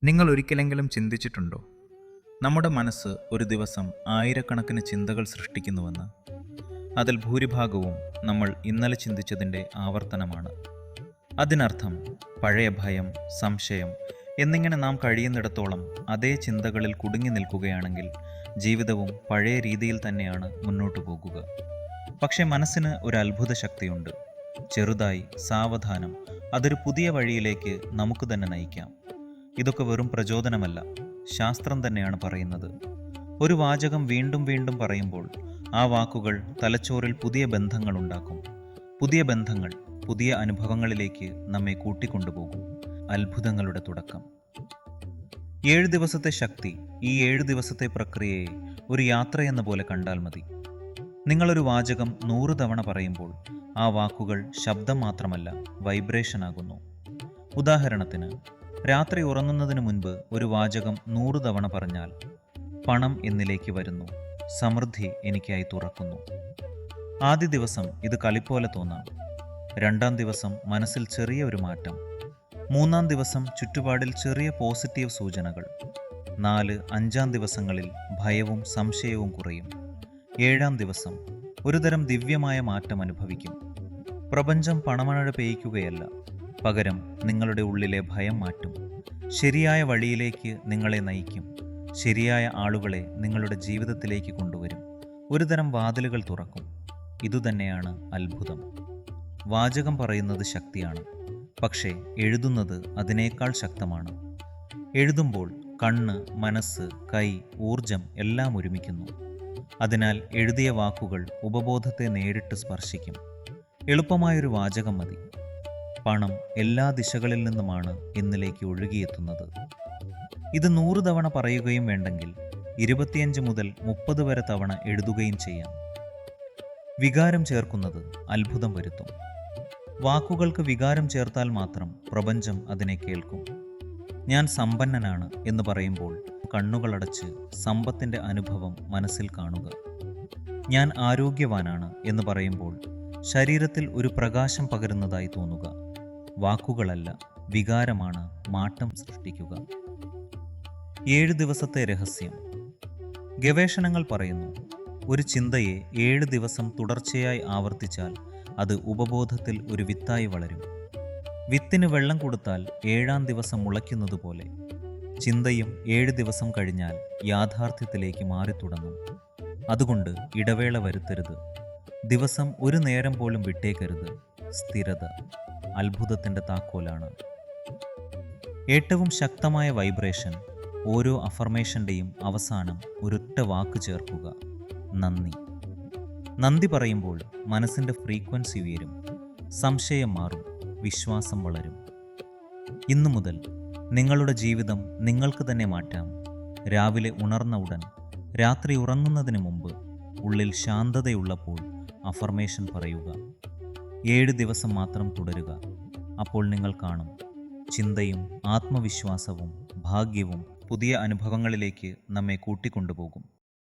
നിങ്ങൾ ഒരിക്കലെങ്കിലും ചിന്തിച്ചിട്ടുണ്ടോ, നമ്മുടെ മനസ്സ് ഒരു ദിവസം ആയിരക്കണക്കിന് ചിന്തകൾ സൃഷ്ടിക്കുന്നുവെന്ന്? അതിൽ ഭൂരിഭാഗവും നമ്മൾ ഇന്നലെ ചിന്തിച്ചതിൻ്റെ ആവർത്തനമാണ്. അതിനർത്ഥം പഴയ ഭയം, സംശയം എന്നിങ്ങനെ നാം കഴിയുന്നിടത്തോളം അതേ ചിന്തകളിൽ കുടുങ്ങി നിൽക്കുകയാണെങ്കിൽ ജീവിതവും പഴയ രീതിയിൽ തന്നെയാണ് മുന്നോട്ടു പോകുക. പക്ഷേ മനസ്സിന് ഒരു അത്ഭുത ശക്തിയുണ്ട്. ചെറുതായി, സാവധാനം അതൊരു പുതിയ വഴിയിലേക്ക് നമുക്ക് തന്നെ നയിക്കാം. ഇതൊക്കെ വെറും പ്രചോദനമല്ല, ശാസ്ത്രം തന്നെയാണ് പറയുന്നത്. ഒരു വാചകം വീണ്ടും വീണ്ടും പറയുമ്പോൾ ആ വാക്കുകൾ തലച്ചോറിൽ പുതിയ ബന്ധങ്ങൾ ഉണ്ടാക്കും. പുതിയ ബന്ധങ്ങൾ പുതിയ അനുഭവങ്ങളിലേക്ക് നമ്മെ കൂട്ടിക്കൊണ്ടുപോകും. അത്ഭുതങ്ങളുടെ തുടക്കം. 7 ദിവസത്തെ ശക്തി ഈ 7 ദിവസത്തെ പ്രക്രിയയെ ഒരു യാത്രയെന്ന പോലെ കണ്ടാൽ മതി. നിങ്ങളൊരു വാചകം 100 തവണ പറയുമ്പോൾ ആ വാക്കുകൾ ശബ്ദം മാത്രമല്ല, വൈബ്രേഷൻ ആകുന്നു. ഉദാഹരണത്തിന്, രാത്രി ഉറങ്ങുന്നതിന് മുൻപ് ഒരു വാചകം 100 തവണ പറഞ്ഞാൽ, പണം എന്നിലേക്ക് വരുന്നു, സമൃദ്ധി എനിക്കായി തുറക്കുന്നു. ആദ്യ ദിവസം ഇത് കളിപ്പോലെ തോന്നാം. 2-ാം ദിവസം മനസ്സിൽ ചെറിയ ഒരു മാറ്റം. 3-ാം ദിവസം ചുറ്റുപാടിൽ ചെറിയ പോസിറ്റീവ് സൂചനകൾ. 4-5-ാം ദിവസങ്ങളിൽ ഭയവും സംശയവും കുറയും. 7-ാം ദിവസം ഒരുതരം ദിവ്യമായ മാറ്റം അനുഭവിക്കും. പ്രപഞ്ചം പണമഴ പെയ്യ്ക്കുകയല്ല, പകരം നിങ്ങളുടെ ഉള്ളിലെ ഭയം മാറ്റും. ശരിയായ വഴിയിലേക്ക് നിങ്ങളെ നയിക്കും. ശരിയായ ആളുകളെ നിങ്ങളുടെ ജീവിതത്തിലേക്ക് കൊണ്ടുവരും. ഒരുതരം വാതിലുകൾ തുറക്കും. ഇതുതന്നെയാണ് അത്ഭുതം. വാചകം പറയുന്നത് ശക്തിയാണ്, പക്ഷേ എഴുതുന്നത് അതിനേക്കാൾ ശക്തമാണ്. എഴുതുമ്പോൾ കണ്ണ്, മനസ്സ്, കൈ, ഊർജം എല്ലാം ഒരുമിക്കുന്നു. അതിനാൽ എഴുതിയ വാക്കുകൾ ഉപബോധത്തെ നേരിട്ട് സ്പർശിക്കും. എളുപ്പമായൊരു വാചകം മതി. പണം എല്ലാ ദിശകളിൽ നിന്നുമാണ് എന്നിലേക്ക് ഒഴുകിയെത്തുന്നത്. ഇത് 100 തവണ പറയുകയും വേണ്ടെങ്കിൽ 25 മുതൽ 30 വരെ തവണ എഴുതുകയും ചെയ്യാം. വികാരം ചേർക്കുന്നത് അത്ഭുതം വരുത്തും. വാക്കുകൾക്ക് വികാരം ചേർത്താൽ മാത്രം പ്രപഞ്ചം അതിനെ കേൾക്കും. ഞാൻ സമ്പന്നനാണ് എന്ന് പറയുമ്പോൾ കണ്ണുകളടച്ച് സമ്പത്തിൻ്റെ അനുഭവം മനസ്സിൽ കാണുക. ഞാൻ ആരോഗ്യവാനാണ് എന്ന് പറയുമ്പോൾ ശരീരത്തിൽ ഒരു പ്രകാശം പകരുന്നതായി തോന്നുക. വാക്കുകളല്ല, വികാരമാണ് മാറ്റം സൃഷ്ടിക്കുക. 7 ദിവസത്തെ രഹസ്യം. ഗവേഷണങ്ങൾ പറയുന്നു, ഒരു ചിന്തയെ 7 ദിവസം തുടർച്ചയായി ആവർത്തിച്ചാൽ അത് ഉപബോധത്തിൽ ഒരു വിത്തായി വളരും. വിത്തിന് വെള്ളം കൊടുത്താൽ 7-ാം ദിവസം മുളയ്ക്കുന്നത് പോലെ ചിന്തയും 7 ദിവസം കഴിഞ്ഞാൽ യാഥാർത്ഥ്യത്തിലേക്ക് മാറിത്തുടങ്ങും. അതുകൊണ്ട് ഇടവേള വരുത്തരുത്. ദിവസം ഒരു നേരം പോലും വിട്ടേക്കരുത്. സ്ഥിരത അത്ഭുതത്തിൻ്റെ താക്കോലാണ്. ഏറ്റവും ശക്തമായ വൈബ്രേഷൻ. ഓരോ അഫർമേഷൻ്റെയും അവസാനം ഒരൊറ്റ വാക്ക് ചേർക്കുക: നന്ദി. നന്ദി പറയുമ്പോൾ മനസ്സിൻ്റെ ഫ്രീക്വൻസി ഉയരും. സംശയം മാറും, വിശ്വാസം വളരും. ഇന്നു മുതൽ നിങ്ങളുടെ ജീവിതം നിങ്ങൾക്ക് തന്നെ മാറ്റാം. രാവിലെ ഉണർന്ന ഉടൻ, രാത്രി ഉറങ്ങുന്നതിന് മുമ്പ്, ഉള്ളിൽ ശാന്തതയുള്ളപ്പോൾ അഫർമേഷൻ പറയുക. 7 ദിവസം മാത്രം തുടരുക. അപ്പോൾ നിങ്ങൾ കാണും, ചിന്തയും ആത്മവിശ്വാസവും ഭാഗ്യവും പുതിയ അനുഭവങ്ങളിലേക്ക് നമ്മെ കൂട്ടിക്കൊണ്ടുപോകും.